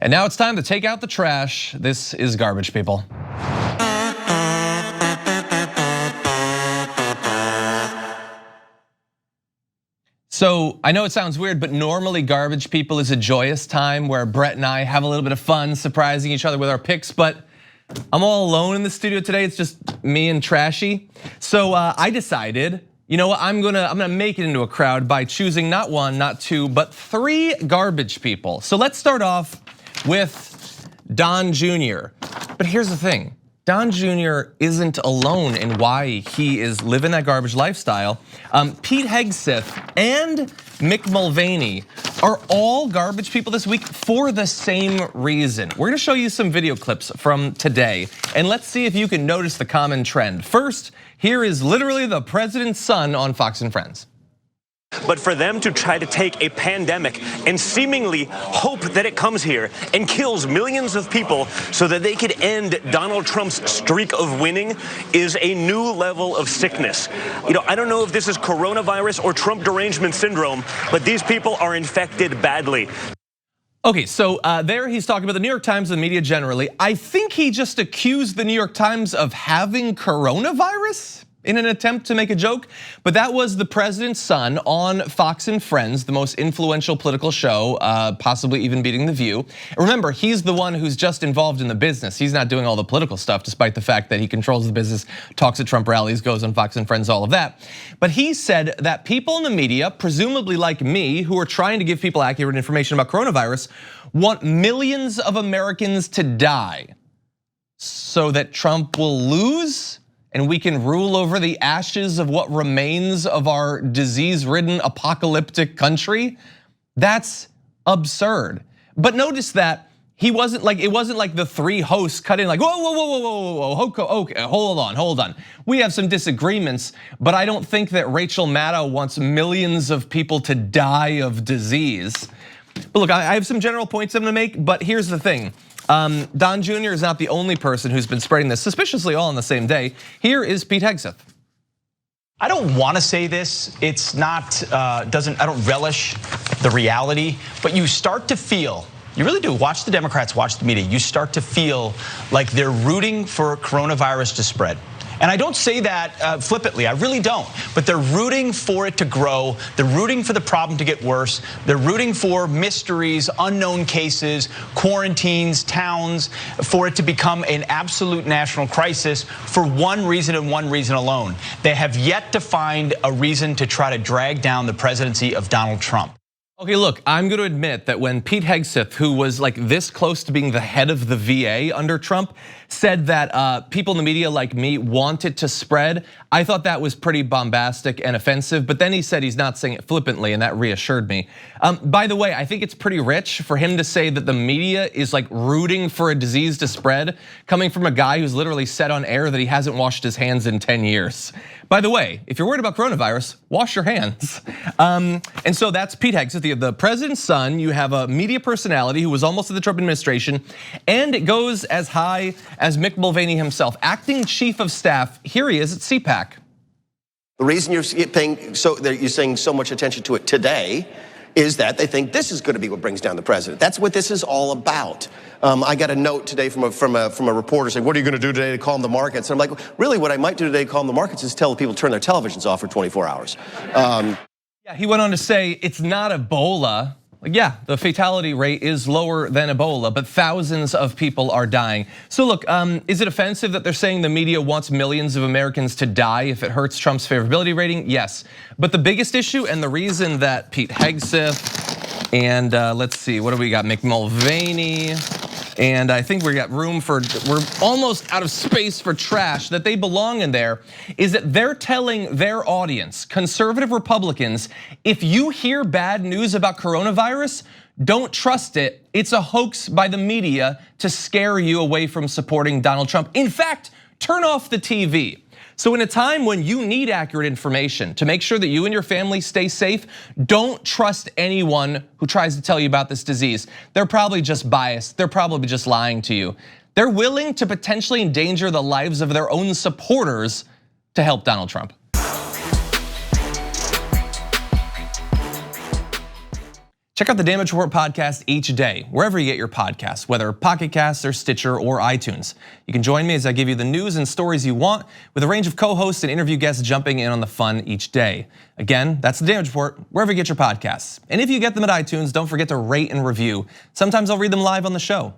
And now it's time to take out the trash. This is Garbage People. So I know it sounds weird, but normally Garbage People is a joyous time where Brett and I have a little bit of fun surprising each other with our picks, but I'm all alone in the studio today. It's just me and Trashy. So I decided, you know what, I'm gonna make it into a crowd by choosing not one, not two, but 3 Garbage People. So let's start off with Don Jr. But here's the thing, Don Jr. isn't alone in why he is living that garbage lifestyle. Pete Hegseth and Mick Mulvaney are all Garbage People this week for the same reason. We're gonna show you some video clips from today, and let's see if you can notice the common trend. First, here is literally the president's son on Fox and Friends. But for them to try to take a pandemic and seemingly hope that it comes here and kills millions of people so that they could end Donald Trump's streak of winning is a new level of sickness. You know, I don't know if this is coronavirus or Trump derangement syndrome, but these people are infected badly. Okay, so there he's talking about the New York Times and the media generally. I think he just accused the New York Times of having coronavirus in an attempt to make a joke, but that was the president's son on Fox and Friends, the most influential political show, possibly even beating The View. Remember, he's the one who's just involved in the business. He's not doing all the political stuff, despite the fact that he controls the business, talks at Trump rallies, goes on Fox and Friends, all of that. But he said that people in the media, presumably like me, who are trying to give people accurate information about coronavirus, want millions of Americans to die so that Trump will lose and we can rule over the ashes of what remains of our disease-ridden apocalyptic country. That's absurd. But notice that it wasn't like the 3 hosts cut in like, whoa, okay, hold on. We have some disagreements, but I don't think that Rachel Maddow wants millions of people to die of disease. But look, I have some general points I'm gonna make, but here's the thing. Don Jr. is not the only person who's been spreading this suspiciously all on the same day. Here is Pete Hegseth. I don't want to say this. It's not, I don't relish the reality, but you start to feel, you really do, watch the Democrats, watch the media, you start to feel like they're rooting for coronavirus to spread. And I don't say that flippantly, I really don't. But they're rooting for it to grow. They're rooting for the problem to get worse. They're rooting for mysteries, unknown cases, quarantines, towns, for it to become an absolute national crisis for one reason and one reason alone. They have yet to find a reason to try to drag down the presidency of Donald Trump. Okay, look, I'm gonna admit that when Pete Hegseth, who was like this close to being the head of the VA under Trump, said that people in the media like me want it to spread, I thought that was pretty bombastic and offensive, but then he said he's not saying it flippantly, and that reassured me. By the way, I think it's pretty rich for him to say that the media is like rooting for a disease to spread, coming from a guy who's literally said on air that he hasn't washed his hands in 10 years. By the way, if you're worried about coronavirus, wash your hands. And so that's Pete Hegseth, the president's son. You have a media personality who was almost in the Trump administration, and it goes as high as Mick Mulvaney himself, acting chief of staff. Here he is at CPAC. The reason you're saying so much attention to it today is that they think this is going to be what brings down the president. That's what this is all about. I got a note today from a reporter saying, "What are you going to do today to calm the markets?" And I'm like, really, what I might do today to calm the markets is tell people to turn their televisions off for 24 hours. Yeah, he went on to say it's not Ebola. Like, yeah, the fatality rate is lower than Ebola, but thousands of people are dying. So look, is it offensive that they're saying the media wants millions of Americans to die if it hurts Trump's favorability rating? Yes, but the biggest issue and the reason that Pete Hegseth and let's see, what do we got? Mick Mulvaney, and I think we got room for, we're almost out of space for trash, that they belong in there, is that they're telling their audience, conservative Republicans, if you hear bad news about coronavirus, don't trust it. It's a hoax by the media to scare you away from supporting Donald Trump. In fact, turn off the TV. So in a time when you need accurate information to make sure that you and your family stay safe, don't trust anyone who tries to tell you about this disease. They're probably just biased. They're probably just lying to you. They're willing to potentially endanger the lives of their own supporters to help Donald Trump. Check out the Damage Report podcast each day, wherever you get your podcasts, whether Pocket Casts or Stitcher or iTunes. You can join me as I give you the news and stories you want, with a range of co-hosts and interview guests jumping in on the fun each day. Again, that's the Damage Report, wherever you get your podcasts. And if you get them at iTunes, don't forget to rate and review. Sometimes I'll read them live on the show.